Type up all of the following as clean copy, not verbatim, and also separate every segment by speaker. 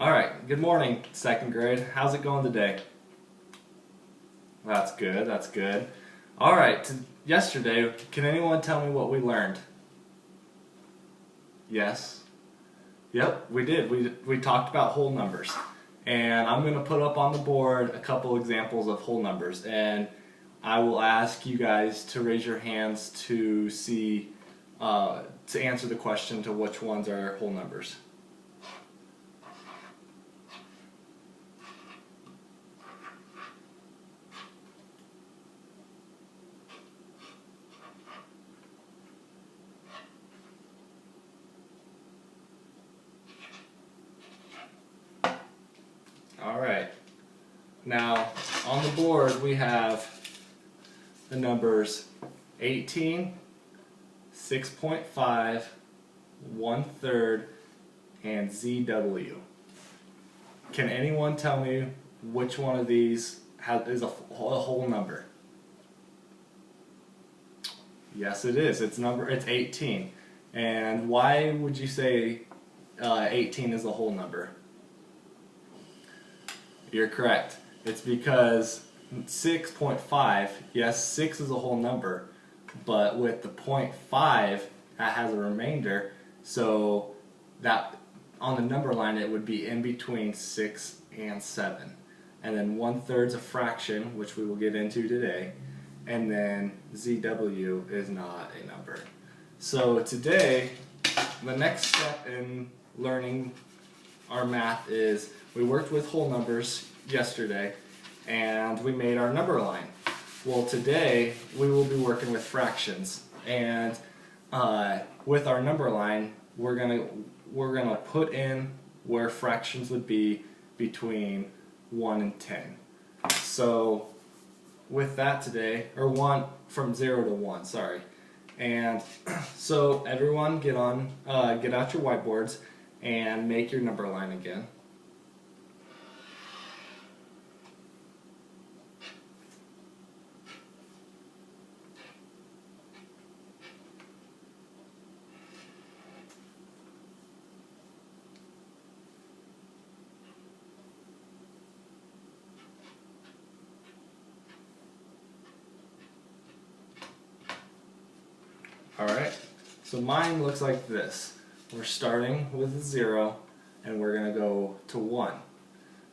Speaker 1: Alright, good morning, second grade. How's it going today? That's good, that's good. Alright, yesterday, can anyone tell me what we learned? Yes? Yep, we did. We talked about whole numbers. And I'm going to put up on the board a couple examples of whole numbers. And I will ask you guys to raise your hands to see, to answer the question to which ones are whole numbers. Alright, now on the board we have the numbers 18, 6.5, 1/3, and ZW. Can anyone tell me which one of these is a whole number? Yes, it is. It's 18. And why would you say 18 is a whole number? You're correct. It's because 6.5, yes, 6 is a whole number, but with the 0.5, that has a remainder, so that on the number line it would be in between 6 and 7. And then 1/3 is a fraction, which we will get into today, and then ZW is not a number. So today, the next step in learning our math is we worked with whole numbers yesterday and we made our number line. Well, today we will be working with fractions, and with our number line we're gonna put in where fractions would be between 1 and 10. So with that today, or 1 from 0 to 1, sorry. And so everyone get out your whiteboards and make your number line again. Alright, so mine looks like this. We're starting with 0 and we're going to go to 1.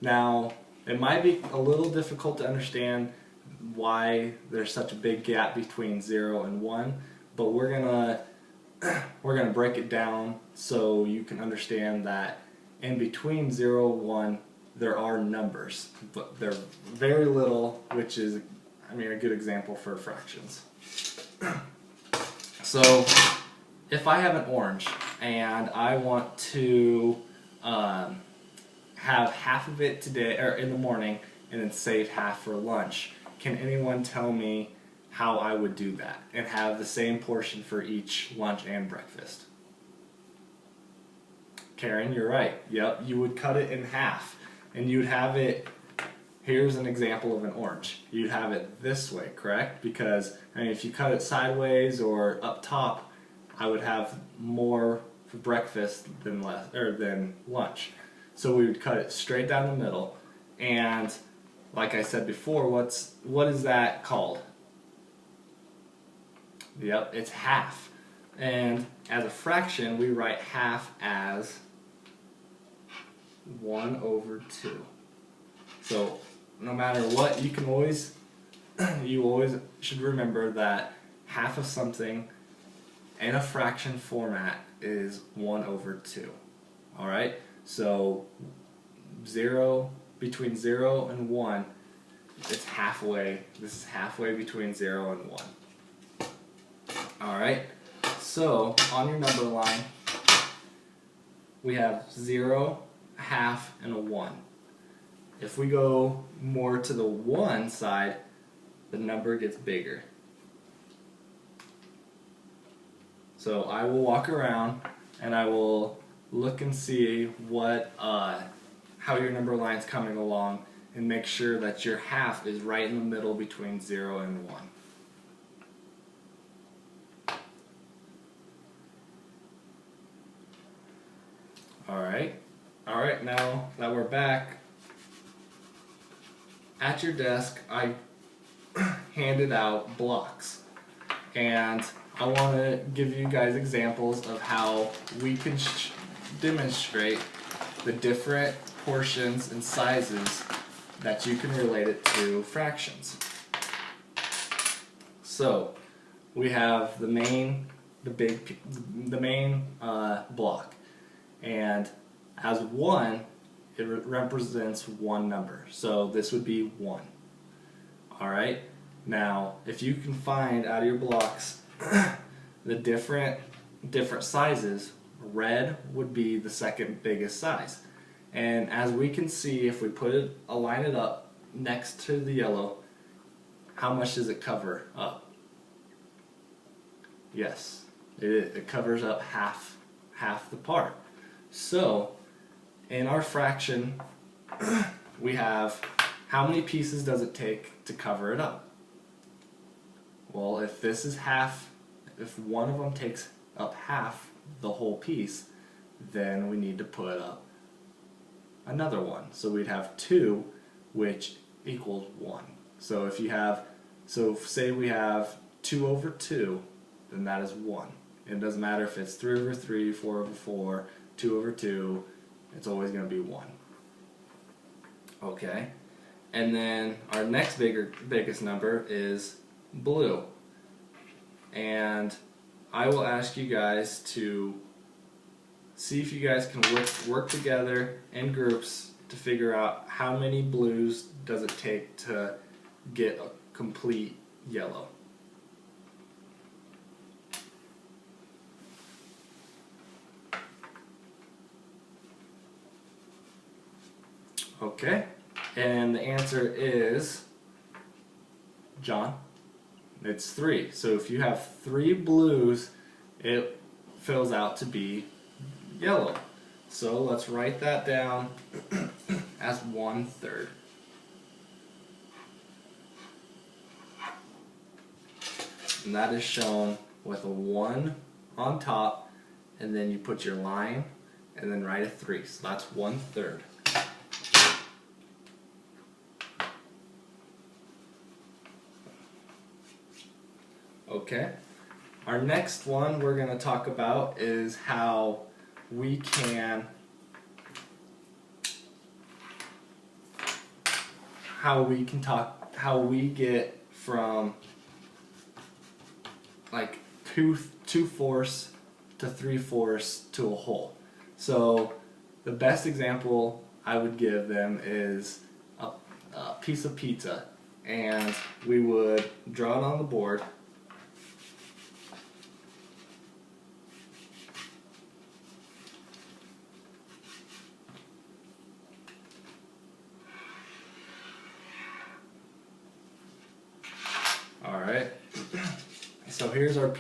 Speaker 1: Now, it might be a little difficult to understand why there's such a big gap between 0 and 1, but we're gonna break it down so you can understand that in between 0 and 1 there are numbers, but they're very little, which is, I mean, a good example for fractions. So if I have an orange and I want to have half of it today or in the morning and then save half for lunch, can anyone tell me how I would do that and have the same portion for each lunch and breakfast? Karen, you're right. Yep, you would cut it in half and you'd have it. Here's an example of an orange. You'd have it this way, correct? Because I mean, if you cut it sideways or up top, I would have more for breakfast than lunch. So we would cut it straight down the middle, and like I said before, what is that called? Yep, it's half. And as a fraction, we write half as 1/2. So no matter what, you always should remember that half of something in a fraction format is 1/2. Alright? So between 0 and 1, it's halfway. This is halfway between 0 and 1. Alright? So on your number line, we have 0, a half, and a 1. If we go more to the 1 side, the number gets bigger. So I will walk around and I will look and see how your number line is coming along, and make sure that your half is right in the middle between 0 and 1. Alright, Alright, now that we're back at your desk, I handed out blocks. And I want to give you guys examples of how we can demonstrate the different portions and sizes that you can relate it to fractions. So we have the main block, and as 1 it represents one number, so this would be 1. Alright, now if you can find out of your blocks the different sizes, red would be the second biggest size. And as we can see, if we line it up next to the yellow, how much does it cover up? Yes, it covers up half the part. So in our fraction, we have how many pieces does it take to cover it up? Well, if this is half, if one of them takes up half the whole piece, then we need to put up another one. So we'd have 2, which equals 1. So if you have, say we have 2 over 2, then that is 1. It doesn't matter if it's 3 over 3, 4 over 4, 2 over 2, it's always going to be 1. Okay? And then our next biggest number is blue. And I will ask you guys to see if you guys can work together in groups to figure out how many blues does it take to get a complete yellow. Okay, and the answer is, John, it's 3. So if you have 3 blues, it fills out to be yellow. So let's write that down as 1/3. And that is shown with a 1 on top, and then you put your line, and then write a 3. So that's 1/3. Okay, our next one we're going to talk about is how we can get from like 2/4 to 3/4 to a whole. So the best example I would give them is a piece of pizza, and we would draw it on the board. Alright, so here's our pizza.